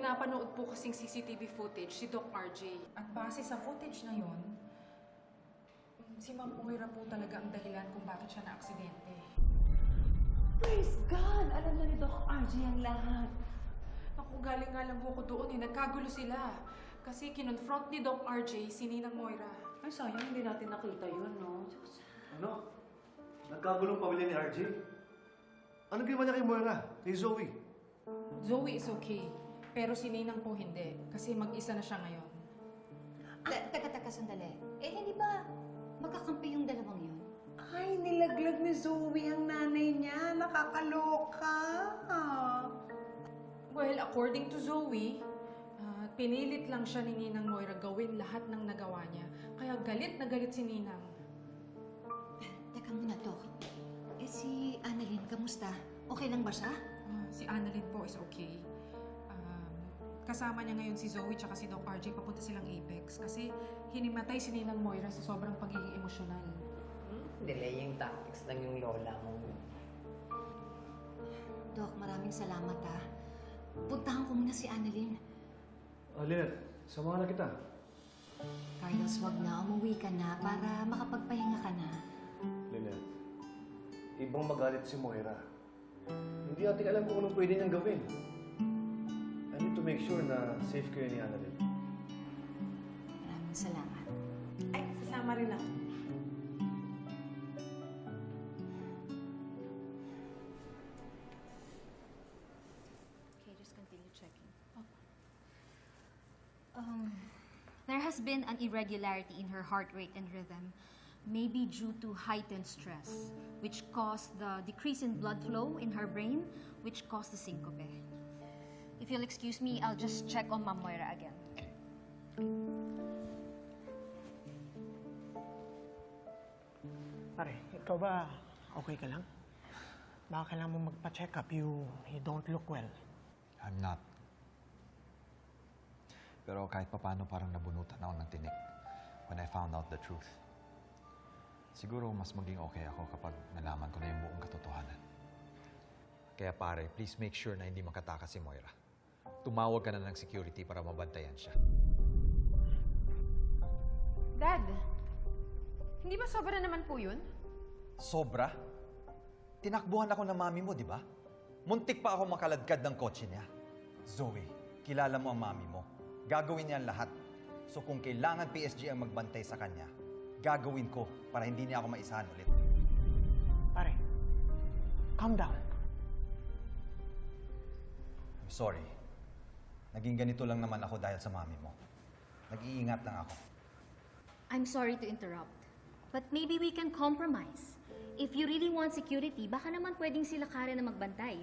pinapanood po kasing CCTV footage si Doc RJ. At base sa footage na yon, si Ma'am Moira po talaga ang dahilan kung bakit siya na-aksidente. Praise God! Alam na ni Doc RJ ang lahat. Naku, galing nga lang po ko doon nagkagulo sila. Kasi kinonfront ni Doc RJ si Ninang Moira. Ay, sayang hindi natin nakita yun, no? Ano? Nagkagulong pamilya ni RJ? Ano ginawa niya kay Moira? Kay Zoe? Zoe is okay. Pero si Ninang po hindi. Kasi mag-isa na siya ngayon. Teka, sandali. Hindi ba magkakampi yung dalawang yun? Ay, nilaglag ni Zoe ang nanay niya. Nakakaloka. Well, according to Zoe, pinilit lang siya ni Ninang Moira gawin lahat ng nagawa niya. Kaya galit na galit si Ninang. Teka muna, Doc. Si Annalyn, kamusta? Okay lang ba siya? Si Annalyn po is okay. Kasama niya ngayon si Zoe tsaka si Doc RJ. Papunta silang Apex. Kasi hinimatay si Ninang Moira sa sobrang pagiging emosyonal. Delaying tactics lang yung lola mo. Doc, maraming salamat Puntahan ko muna si Annalyn. Lynette, samahan na kita. Carlos, wag na. Umuwi ka na para makapagpahinga ka na. Lynette, ibang magalit si Moira. Hindi natin alam kung anong pwede niyang gawin. I need to make sure na safe kayo ni Annalyn. Maraming salamat. Ay, sasama rin ako. Okay, just continue checking. There has been an irregularity in her heart rate and rhythm, maybe due to heightened stress, which caused the decrease in blood flow in her brain, which caused the syncope. If you'll excuse me, I'll just check on Ma'am Moira again. Pare, ikaw ba okay ka lang? Baka kailangan mo magpa-check up. You don't look well. I'm not. Pero kahit papaano parang nabunutan ako ng tinik when I found out the truth. Siguro mas maging okay ako kapag nalaman ko na yung buong katotohanan. Kaya pare, please make sure na hindi makatakas si Moira. Tumawag ka na ng security para mabantayan siya. Dad, hindi ba sobra naman po yun? Sobra? Tinakbuhan ako ng mami mo, di ba? Muntik pa ako makaladkad ng kotse niya. Zoe, kilala mo ang mami mo. Gagawin niya ang lahat. So kung kailangan PSG ang magbantay sa kanya, gagawin ko para hindi niya ako maisahan ulit. Pare, calm down. I'm sorry. Naging ganito lang naman ako dahil sa mami mo. Nag-iingat lang ako. I'm sorry to interrupt, but maybe we can compromise. If you really want security, baka naman pwedeng sila Karen na magbantay.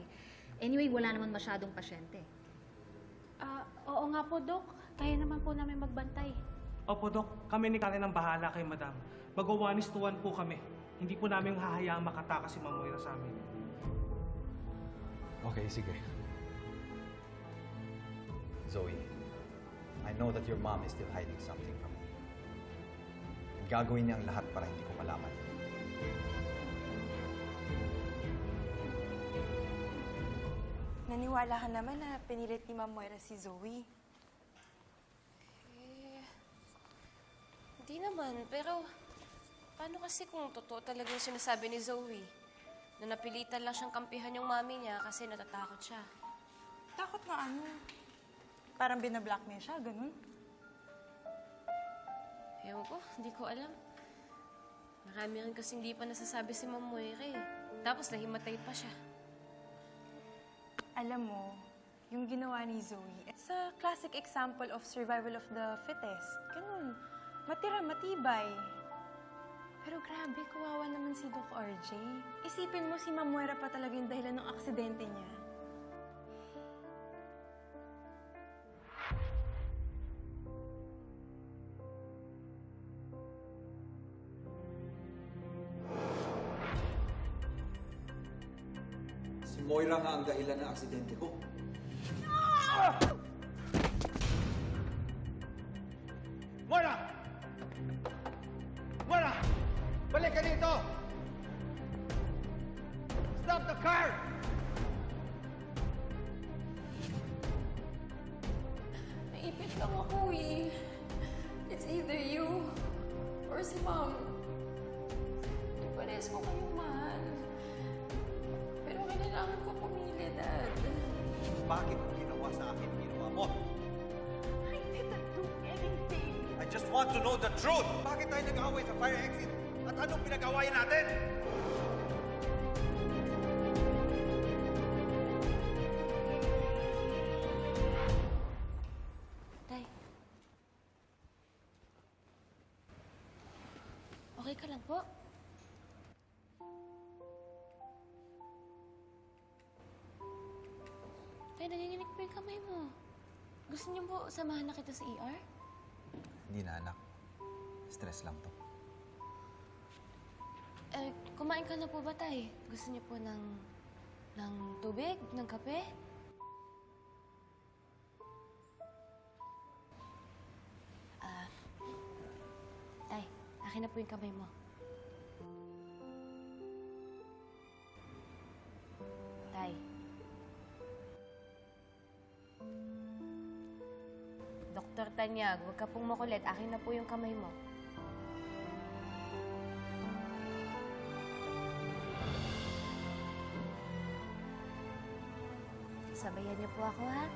Anyway, wala naman masyadong pasyente. Oo nga po, Dok. Kaya naman po namin magbantay. Opo, Dok. Kami ni Karen ang bahala kay Madam. Mag-1 is to 1 po kami. Hindi po namin hahayaang makatakas si Ma'am Moira sa amin. Okay, sige. Zoe, I know that your mom is still hiding something from me. Gagawin niya ang lahat para hindi ko malaman. Naniwala ka naman na pinilit ni Ma'am Moira si Zoe. Hindi naman, pero paano kasi kung totoo talaga yung sinasabi ni Zoe? Na napilitan lang siyang kampihan yung mami niya kasi natatakot siya. Takot nga ano? Parang binablockmail siya, ganun. Ewan ko, hindi ko alam. Marami rin kasi hindi pa nasasabi si Ma'am Moira eh. Tapos nahimatay pa siya. Alam mo, yung ginawa ni Zoe, it's a classic example of survival of the fittest. Ganun. Matira, matibay. Pero grabe, kawawa naman si Doc RJ. Isipin mo si Ma'am Moira pa talaga yung dahilan ng aksidente niya. Si Moira nga ang dahilan ng aksidente ko. Moira! Moira! Balik ka dito! Stop the car! lang ako eh. It's either you or si Mom. Parehas ko kayong mahal. Pero kailangan ko pumili, Dad. Bakit mo ginawa sa akin ang ginawa mo? I didn't do anything. I just want to know the truth! Bakit tayo nag-away sa fire exit? At anong pinag-awayan natin? Tay. Okay ka lang po? Tay, nanginginig po yung kamay mo. Gusto niyo po samahan na kita sa ER? Hindi na, anak. Stress lang to. Kumain ka na po ba, Tay? Gusto niyo po ng tubig? Ng kape? Tay, akin na po yung kamay mo. Tay. Dr. Tanyag, huwag ka pong makulit. Akin na po yung kamay mo. Sabayan niyo po ako, ha?